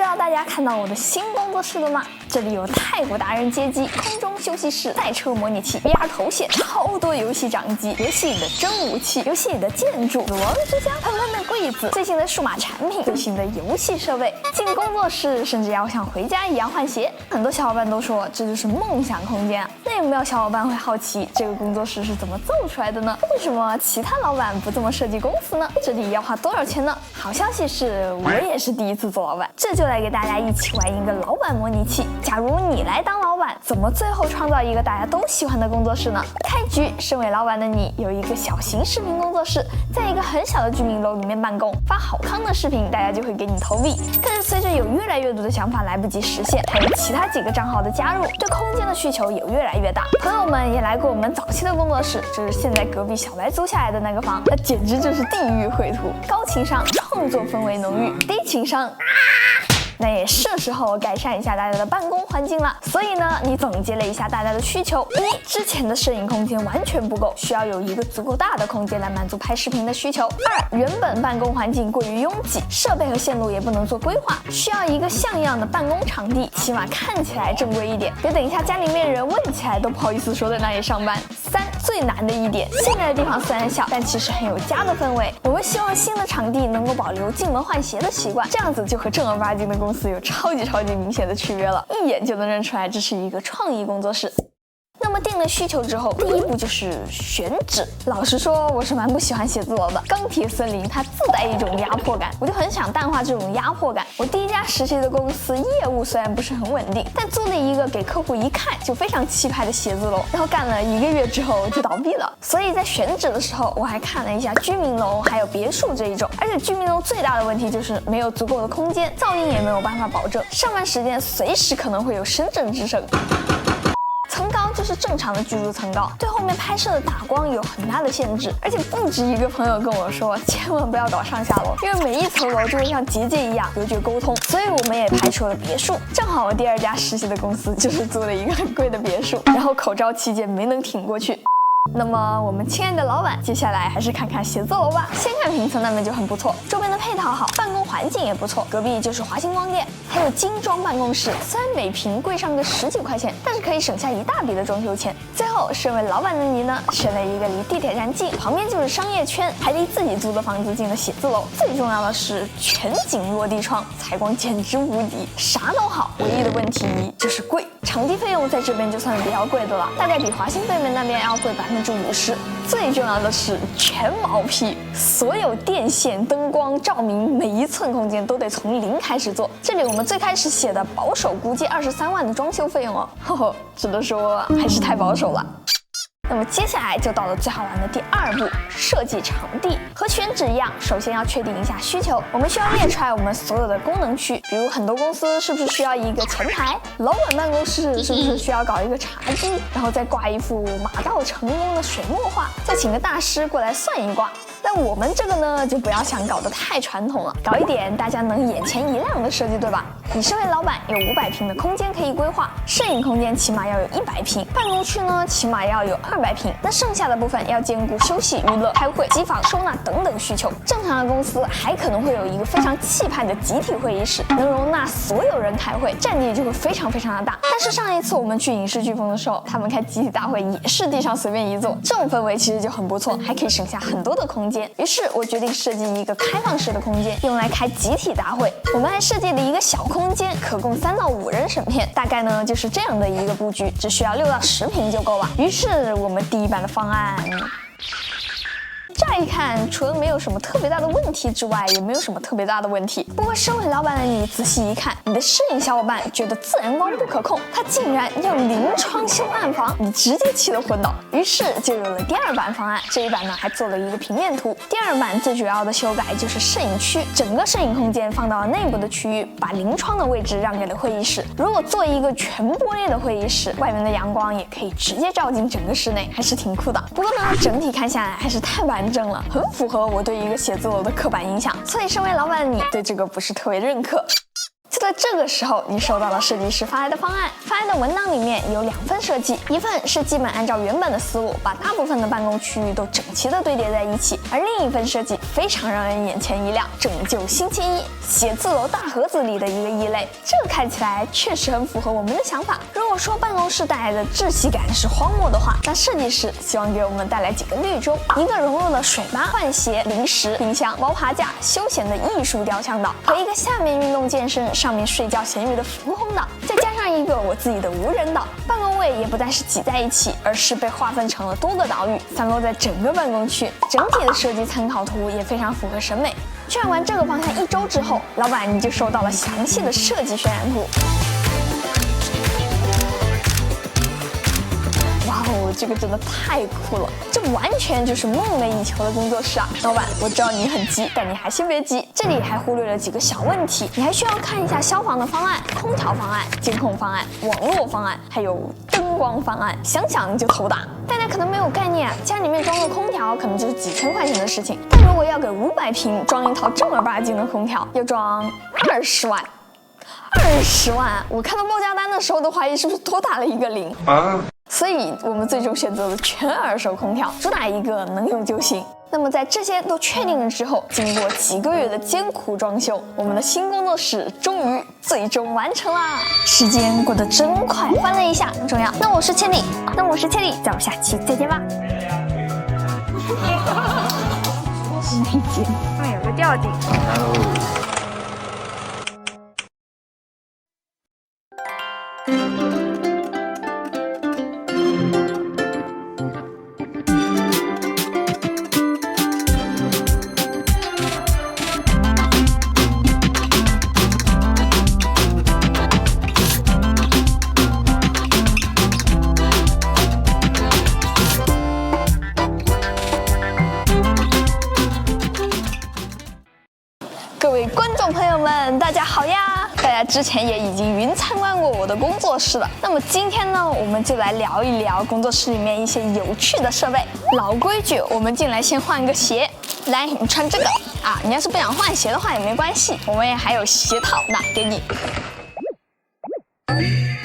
道大家看到我的新工作室了吗？这里有太古达人街机、空中休息室、赛车模拟器、VR 头显，超多游戏掌机、游戏里的真武器、游戏里的建筑、螺丝家、喷喷的柜子、最新的数码产品、最新的游戏设备。进工作室甚至要像回家一样换鞋。很多小伙伴都说这就是梦想空间啊。那有没有小伙伴会好奇这个工作室是怎么做出来的呢？为什么其他老板不这么设计公司呢？这里要花多少钱呢？好消息是我也是第一次做老板，这就来给大家一起玩一个老板模拟器。假如你来当老板，怎么最后创造一个大家都喜欢的工作室呢？开局，身为老板的你有一个小型视频工作室，在一个很小的居民楼里面办公，发好康的视频，大家就会给你投币。但是随着有越来越多的想法来不及实现，还有其他几个账号的加入，对空间的需求也越来越大。朋友们也来过我们早期的工作室，就是现在隔壁小白租下来的那个房，那简直就是地狱绘图，高情商，创作氛围浓郁；低情商那也是时候改善一下大家的办公环境了。所以呢，你总结了一下大家的需求：一，之前的摄影空间完全不够，需要有一个足够大的空间来满足拍视频的需求；二，原本办公环境过于拥挤，设备和线路也不能做规划，需要一个像样的办公场地，起码看起来正规一点，别等一下家里面人问起来都不好意思说在那里上班。三，最难的一点，现在的地方虽然小，但其实很有家的氛围。我们希望新的场地能够保留进门换鞋的习惯，这样子就和正儿八经的公司有超级明显的区别了，一眼就能认出来这是一个创意工作室。那么定了需求之后，第一步就是选址。老实说，我是蛮不喜欢写字楼的。钢铁森林它自带一种压迫感，我就很想淡化这种压迫感。我第一家实习的公司业务虽然不是很稳定，但租了一个给客户一看就非常气派的写字楼，然后干了1个月之后就倒闭了。所以在选址的时候，我还看了一下居民楼还有别墅这一种。而且居民楼最大的问题就是没有足够的空间，噪音也没有办法保证，上班时间随时可能会有深圳之声。层高就是正常的居住层高，对后面拍摄的打光有很大的限制，而且不止一个朋友跟我说，千万不要搞上下楼，因为每一层楼就会像结界一样隔绝沟通，所以我们也排除了别墅。正好我第二家实习的公司就是租了一个很贵的别墅，然后口罩期间没能挺过去。那么我们亲爱的老板，接下来还是看看写字楼吧。先看平层那边就很不错，周边的配套好，办公环境也不错，隔壁就是华星光电，还有精装办公室，虽然每平贵上个10几块钱，但是可以省下一大笔的装修钱。最后，身为老板的你呢，选了一个离地铁站近，旁边就是商业圈，还离自己租的房子近的写字楼。最重要的是全景落地窗，采光简直无敌，啥都好。唯一的问题就是贵，场地费用在这边就算比较贵的了，大概比华星对面那边要贵50%。最重要的是全毛坯，所有电线、灯光、照明，每一寸空间都得从零开始做。这里我们最开始写的保守估计23万的装修费用哦，只能说还是太保守了。那么接下来就到了最好玩的第二步，设计场地。和选址一样，首先要确定一下需求，我们需要列出来我们所有的功能区，比如很多公司是不是需要一个前台，老板办公室是不是需要搞一个茶几，然后再挂一幅马到成功的水墨画，再请个大师过来算一卦。但我们这个呢，就不要想搞得太传统了，搞一点大家能眼前一亮的设计，对吧？你身为老板，有500平的空间可以规划，摄影空间起码要有100平，办公区呢起码要有200平，那剩下的部分要兼顾休息、娱乐、开会、机房、收纳等等需求。正常的公司还可能会有一个非常气派的集体会议室，能容纳所有人开会，占地就会非常的大。但是上一次我们去影视飓风的时候，他们开集体大会也是地上随便一坐，这种氛围其实就很不错，还可以省下很多的空间。于是我决定设计一个开放式的空间，用来开集体大会。我们还设计了一个小空间，可供3到5人审片，大概呢就是这样的一个布局，只需要6到10平就够了。于是我们第一版的方案乍一看，除了没有什么特别大的问题之外，也没有什么特别大的问题。不过，身为老板的你仔细一看，你的摄影小伙伴觉得自然光不可控，他竟然要临窗修暗房，你直接气得昏倒。于是就有了第2版方案。这一版呢，还做了一个平面图。第2版最主要的修改就是摄影区，整个摄影空间放到了内部的区域，把临窗的位置让给了会议室。如果做一个全玻璃的会议室，外面的阳光也可以直接照进整个室内，还是挺酷的。不过呢，整体看下来还是太完整了，很符合我对一个写字楼的刻板印象，所以身为老板的你对这个不是特别认可。就在这个时候，你收到了设计师发来的方案，发来的文档里面有2份设计，一份是基本按照原本的思路，把大部分的办公区域都整齐的堆叠在一起，而另一份设计非常让人眼前一亮，拯救星期一，写字楼大盒子里的一个异类。这个看起来确实很符合我们的想法。如果说办公室带来的窒息感是荒漠的话，那设计师希望给我们带来几个绿洲，一个融入了水吧、换鞋、零食、冰箱、猫爬架、休闲的艺术雕像岛，和一个下面运动健身、上面睡觉闲鱼的浮空岛，再加上一个我自己的无人岛。办公位也不再是挤在一起，而是被划分成了多个岛屿，散落在整个办公区。整体的设计参考图也非常符合审美。渲染完这个方向1周之后，老板你就收到了详细的设计渲染图。哇哦，这个真的太酷了！这完全就是梦寐以求的工作室啊！老板，我知道你很急，但你还先别急，这里还忽略了几个小问题，你还需要看一下消防的方案、空调方案、监控方案、网络方案，还有灯光方案，想想就头大。大家可能没有概念啊，家里面装个空调可能就是几千块钱的事情，但如果要给500平装一套正儿八经的空调，要装20万。20万！我看到报价单的时候都怀疑是不是多打了一个0啊！所以我们最终选择了全二手空调，主打一个能用就行。那么在这些都确定了之后，经过几个月的艰苦装修，我们的新工作室终于最终完成啦！时间过得真快，翻了一下很重要。那我是千里，咱们下期再见吧。理解，后面有个吊顶。各位观众朋友们，大家好呀！大家之前也已经云参观过我的工作室了。那么今天呢，我们就来聊一聊工作室里面一些有趣的设备。老规矩，我们进来先换个鞋。来，你穿这个啊！你要是不想换鞋的话也没关系，我们也还有鞋套，那给你。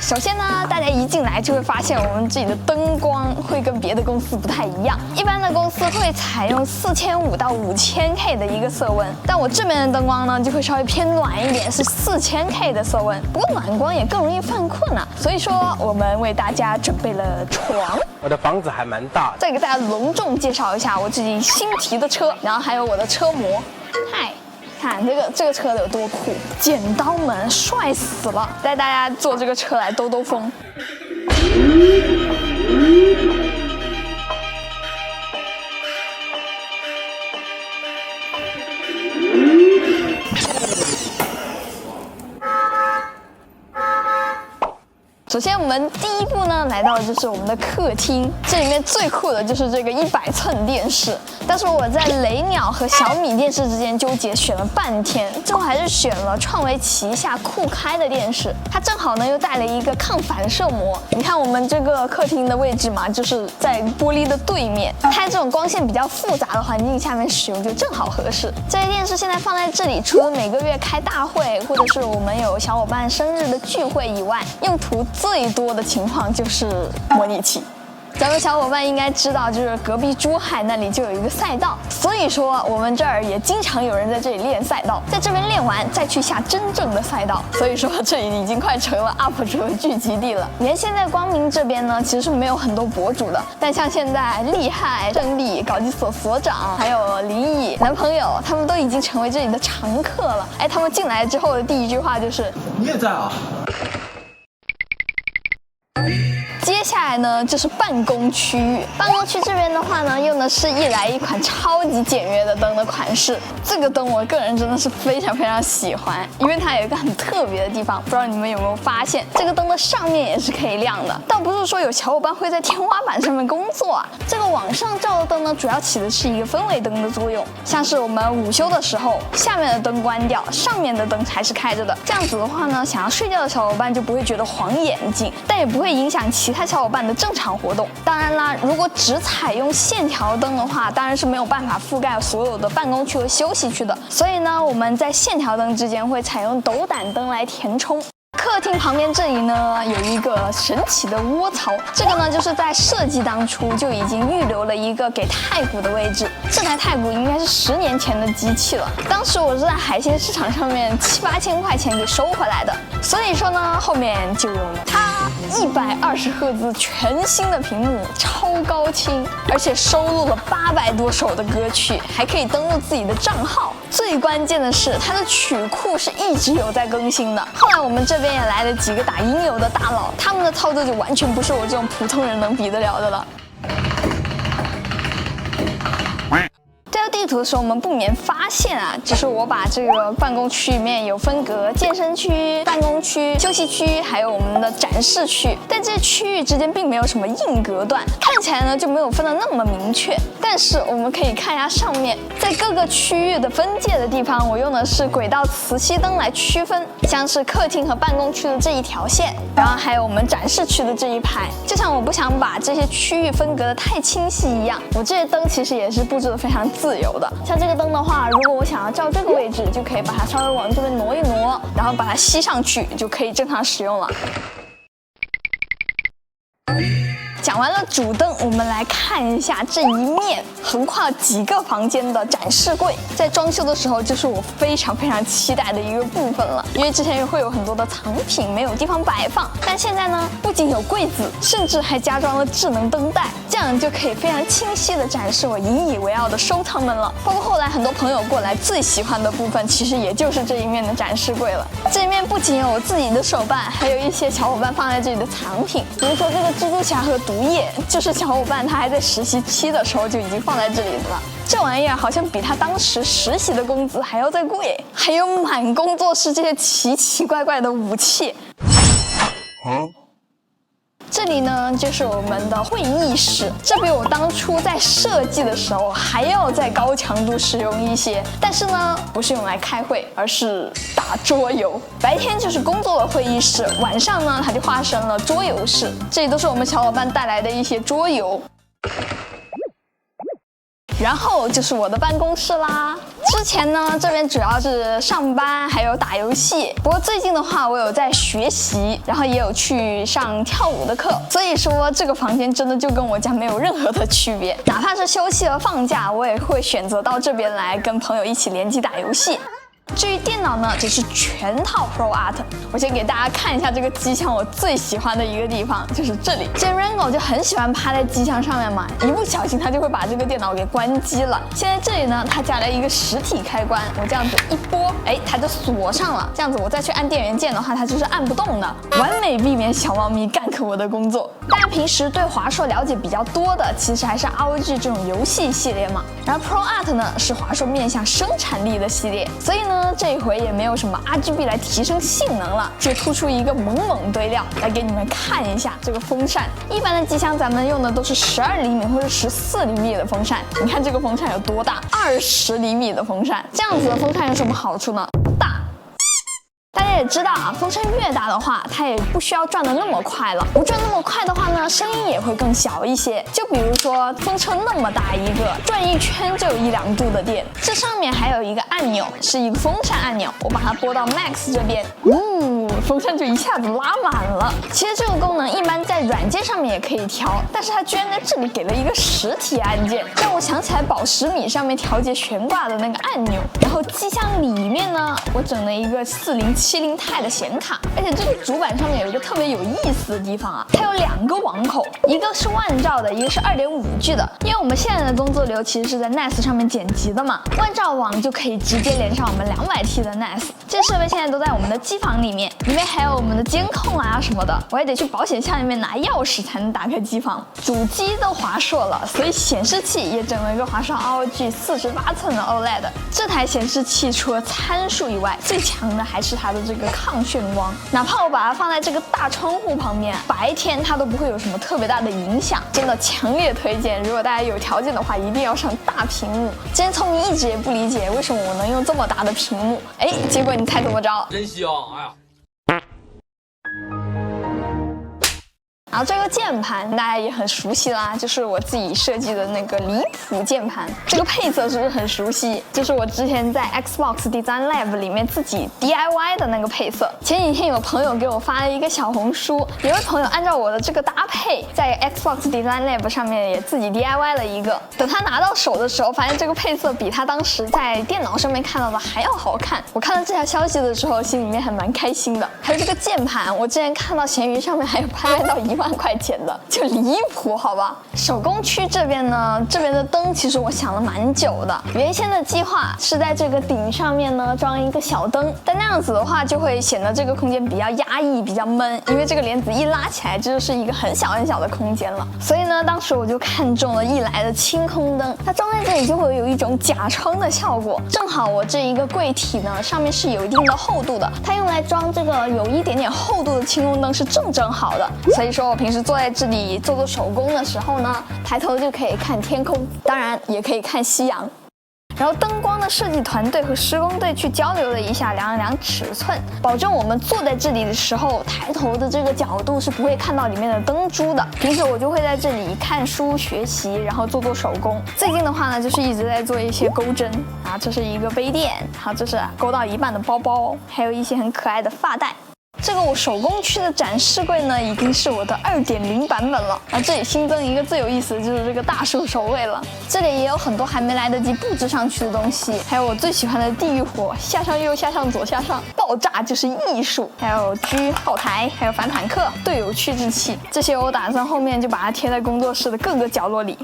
首先呢，大家一进来就会发现我们这里的灯光会跟别的公司不太一样。一般的公司会采用4500到5000K 的一个色温，但我这边的灯光呢就会稍微偏暖一点，是4000K 的色温。不过暖光也更容易犯困啊，所以说我们为大家准备了床。我的房子还蛮大的。再给大家隆重介绍一下我自己新提的车，然后还有我的车模。嗨。看这个车有多酷，剪刀门帅死了！带大家坐这个车来兜兜风。首先，我们第一步呢，来到的就是我们的客厅。这里面最酷的就是这个100寸电视。但是我在雷鸟和小米电视之间纠结，选了半天，最后还是选了创维旗下酷开的电视。它正好呢又带了一个抗反射膜。你看我们这个客厅的位置嘛，就是在玻璃的对面。它这种光线比较复杂的环境下面使用就正好合适。这些电视现在放在这里，除了每个月开大会或者是我们有小伙伴生日的聚会以外，用途最多的情况就是模拟器。咱们小伙伴应该知道，就是隔壁珠海那里就有一个赛道，所以说我们这儿也经常有人在这里练赛道，在这边练完再去下真正的赛道，所以说这里已经快成了 UP 主的聚集地了。原先在光明这边呢，其实是没有很多博主的，但像现在厉害、胜利、搞基所所长，还有林毅男朋友，他们都已经成为这里的常客了。哎，他们进来之后的第一句话就是：“你也在啊。”接下来呢，就是办公区域。办公区这边的话呢，用的是一款超级简约的灯的款式。这个灯我个人真的是非常非常喜欢，因为它有一个很特别的地方，不知道你们有没有发现，这个灯的上面也是可以亮的。倒不是说有小伙伴会在天花板上面工作啊，这个往上照的灯呢，主要起的是一个氛围灯的作用。像是我们午休的时候，下面的灯关掉，上面的灯还是开着的。这样子的话呢，想要睡觉的小伙伴就不会觉得晃眼睛，但也不会影响其他小伙伴的正常活动。当然啦，如果只采用线条灯的话，当然是没有办法覆盖所有的办公区和休息区的。所以呢，我们在线条灯之间会采用斗胆灯来填充。客厅旁边这里呢有一个神奇的窝槽，这个呢就是在设计当初就已经预留了一个给太鼓的位置。这台太鼓应该是10年前的机器了，当时我是在海鲜市场上面7、8千块钱给收回来的，所以说呢后面就有了它120赫兹全新的屏幕，超高清，而且收录了800多首的歌曲，还可以登录自己的账号。最关键的是它的曲库是一直有在更新的。后来我们这边也来了几个打音游的大佬，他们的操作就完全不是我这种普通人能比得了的了。这个地图的时候，我们不免发现啊，就是我把这个办公区里面有分隔健身区、办公区、休息区，还有我们的展示区，但这些区域之间并没有什么硬隔断，看起来呢就没有分得那么明确。但是我们可以看一下上面，在各个区域的分界的地方，我用的是轨道磁吸灯来区分，像是客厅和办公区的这一条线，然后还有我们展示区的这一排。就像我不想把这些区域分隔得太清晰一样，我这些灯其实也是布置得非常自由的。像这个灯的话，如果我想要照这个位置，就可以把它稍微往这边挪一挪，然后把它吸上去，就可以正常使用了。讲完了主灯，我们来看一下这一面横跨几个房间的展示柜。在装修的时候，就是我非常期待的一个部分了，因为之前会有很多的藏品没有地方摆放，但现在呢，不仅有柜子，甚至还加装了智能灯带，这样就可以非常清晰地展示我引以为傲的收藏们了。包括后来很多朋友过来最喜欢的部分，其实也就是这一面的展示柜了。这一面不仅有我自己的手办，还有一些小伙伴放在这里的藏品，比如说这个蜘蛛侠和毒液，就是小伙伴他还在实习期的时候就已经放在这里了。这玩意儿好像比他当时实习的工资还要再贵，还有满工作室这些奇奇怪怪的武器。这里呢就是我们的会议室，这比我当初在设计的时候还要再高强度使用一些，但是呢不是用来开会，而是打桌游。白天就是工作的会议室，晚上呢它就化身了桌游室，这里都是我们小伙伴带来的一些桌游。然后就是我的办公室啦。之前呢，这边主要是上班，还有打游戏。不过最近的话，我有在学习，然后也有去上跳舞的课。所以说，这个房间真的就跟我家没有任何的区别。哪怕是休息和放假，我也会选择到这边来跟朋友一起联机打游戏。至于电脑呢，就是全套 ProArt。我先给大家看一下这个机箱，我最喜欢的一个地方就是这里。这 Rango 就很喜欢趴在机箱上面嘛，一不小心他就会把这个电脑给关机了。现在这里呢，它加了一个实体开关，我这样子一拨，哎，它就锁上了。这样子我再去按电源键的话，它就是按不动的，完美避免小猫咪干克我的工作。大家平时对华硕了解比较多的，其实还是 ROG 这种游戏系列嘛。然后 ProArt 呢是华硕面向生产力的系列，所以呢这一回也没有什么 RGB 来提升性能了，就突出一个猛堆料来给你们看一下这个风扇。一般的机箱咱们用的都是12厘米或者14厘米的风扇，你看这个风扇有多大？20厘米的风扇，这样子的风扇有什么好处呢？大。大家也知道啊，风扇越大的话，它也不需要转得那么快了。不转那么快的话呢，声音也会更小一些。就比如说风车那么大一个，转一圈就有1、2度的电。这上面还有一个按钮，是一个风扇按钮，我把它拨到 Max 这边，风扇就一下子拉满了。其实这个功能一般在软件上面也可以调，但是它居然在这里给了一个实体按键，让我想起来宝石米上面调节悬挂的那个按钮。然后机箱里面呢，我整了一个4070 钛的显卡，而且这个主板上面有一个特别有意思的地方啊，它有2个网口，一个是万兆的，一个是2.5G 的。因为我们现在的工作流其实是在 NAS 上面剪辑的嘛，万兆网就可以直接连上我们200T 的 NAS。这些设备现在都在我们的机房里面，里面还有我们的监控啊什么的，我还得去保险箱里面拿钥匙才能打开机房。主机都华硕了，所以显示器也整了一个华硕 ROG 48寸的 OLED。这台显示器除了参数以外，最强的还是它的这个抗眩光，哪怕我把它放在这个大窗户旁边，白天它都不会有什么特别大的影响。真的强烈推荐，如果大家有条件的话，一定要上大屏幕。之前聪明一直也不理解为什么我能用这么大的屏幕，哎，结果你猜怎么着？真香！哎呀。然后这个键盘大家也很熟悉啦，就是我自己设计的那个离谱键盘。这个配色是不是很熟悉？就是我之前在 Xbox Design Lab 里面自己 DIY 的那个配色。前几天有朋友给我发了一个小红书，有位朋友按照我的这个搭配，在 Xbox Design Lab 上面也自己 DIY 了一个。等他拿到手的时候，发现这个配色比他当时在电脑上面看到的还要好看。我看到这条消息的时候，心里面还蛮开心的。还有这个键盘，我之前看到闲鱼上面还有拍卖到1万块钱的，就离谱，好吧？手工区这边呢，这边的灯其实我想了蛮久的。原先的计划是在这个顶上面呢装一个小灯，但那样子的话就会显得这个空间比较压抑、比较闷，因为这个帘子一拉起来，这就是一个很小很小的空间了。所以呢，当时我就看中了一来的清空灯，它装在这里就会有一种假窗的效果。正好我这一个柜体呢，上面是有一定的厚度的，它用来装这个有一点点厚度的清空灯是正好的。所以说我平时坐在这里做手工的时候呢，抬头就可以看天空，当然也可以看夕阳。然后灯光的设计团队和施工队去交流了一下，量了量尺寸，保证我们坐在这里的时候，抬头的这个角度是不会看到里面的灯珠的。平时我就会在这里看书学习，然后做手工。最近的话呢，就是一直在做一些钩针啊，这是一个杯垫，好，这是钩到一半的包包，还有一些很可爱的发带。这个我手工区的展示柜呢，已经是我的2.0版本了。这里新增一个最有意思的就是这个大树守卫了。这里也有很多还没来得及布置上去的东西，还有我最喜欢的地狱火，下上右下上左下上，爆炸就是艺术。还有狙炮台，还有反坦克、队友驱制器，这些我打算后面就把它贴在工作室的各个角落里。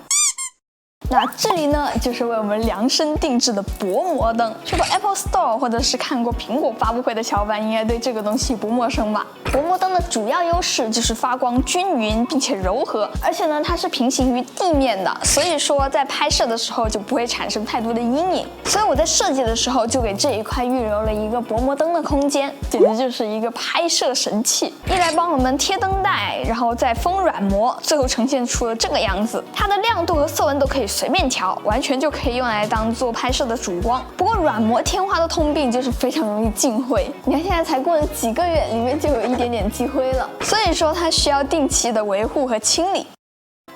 那这里呢，就是为我们量身定制的薄膜灯。去过 Apple Store 或者是看过苹果发布会的小伙伴，应该对这个东西不陌生吧？薄膜灯的主要优势就是发光均匀并且柔和，而且呢，它是平行于地面的，所以说在拍摄的时候就不会产生太多的阴影。所以我在设计的时候就给这一块预留了一个薄膜灯的空间，简直就是一个拍摄神器。一来帮我们贴灯带，然后再封软膜，最后呈现出了这个样子。它的亮度和色温都可以随便调，完全就可以用来当做拍摄的主光。不过软膜天花的通病就是非常容易进灰，你看现在才过了几个月，里面就有一点点积灰了，所以说它需要定期的维护和清理。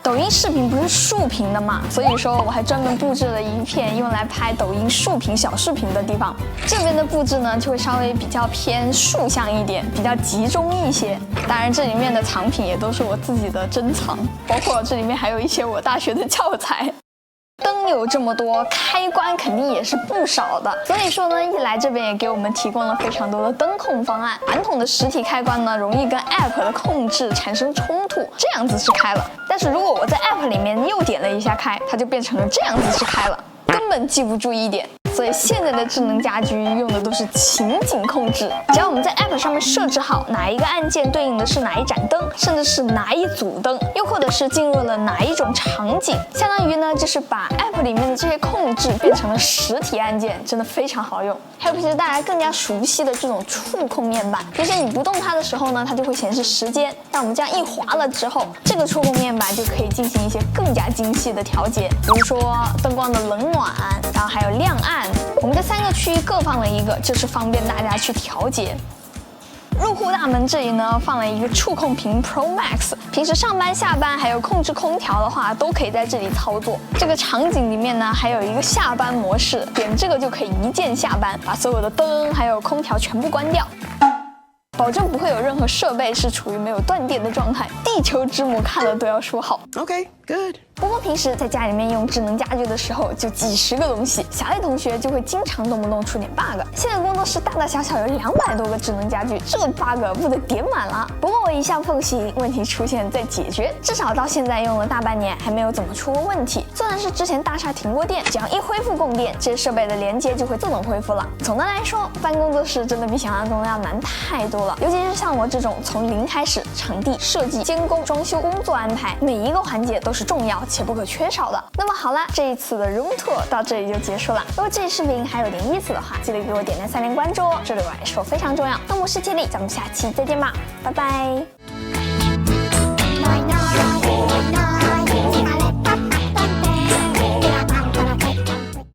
抖音视频不是竖屏的嘛，所以说我还专门布置了一片用来拍抖音竖屏小视频的地方。这边的布置呢就会稍微比较偏竖向一点，比较集中一些。当然这里面的藏品也都是我自己的珍藏，包括这里面还有一些我大学的教材。灯有这么多，开关肯定也是不少的，所以说呢，一来这边也给我们提供了非常多的灯控方案。传统的实体开关呢，容易跟 App 的控制产生冲突，这样子是开了。但是如果我在 App 里面又点了一下开，它就变成了这样子是开了，根本记不住一点。所以现在的智能家居用的都是情景控制，只要我们在 App 上面设置好哪一个按键对应的是哪一盏灯，甚至是哪一组灯，又或者是进入了哪一种场景，相当于呢就是把 App 里面的这些控制变成了实体按键，真的非常好用。还有平时大家更加熟悉的这种触控面板，平时你不动它的时候呢，它就会显示时间，但我们这样一滑了之后，这个触控面板就可以进行一些更加精细的调节，比如说灯光的冷暖，然后还有亮暗。我们这3个区域各放了一个，就是方便大家去调节。入户大门这里呢放了一个触控屏 Pro Max， 平时上班下班还有控制空调的话都可以在这里操作。这个场景里面呢还有一个下班模式，点这个就可以一键下班，把所有的灯还有空调全部关掉，保证不会有任何设备是处于没有断电的状态。地球之母看了都要说好。Okay, good. 不过平时在家里面用智能家居的时候，就几十个东西，小类同学就会经常动不动出点 bug。现在工作室大大小小有200多个智能家居，这 bug 不得点满了。不过我一下奉行问题出现再解决，至少到现在用了大半年，还没有怎么出过问题。虽然是之前大厦停过电，只要一恢复供电，这些设备的连接就会自动恢复了。总的来说，搬工作室真的比想象中要难太多了，尤其是像我这种从零开始，场地设计、监工、装修、工作安排，每一个环节都是重要且不可缺少的。那么好啦，这一次的 Room Tour 到这里就结束了。如果这期视频还有点意思的话，记得给我点赞、3连关注哦，这对我来说非常重要。那我是Tilly，咱们下期再见吧，拜拜。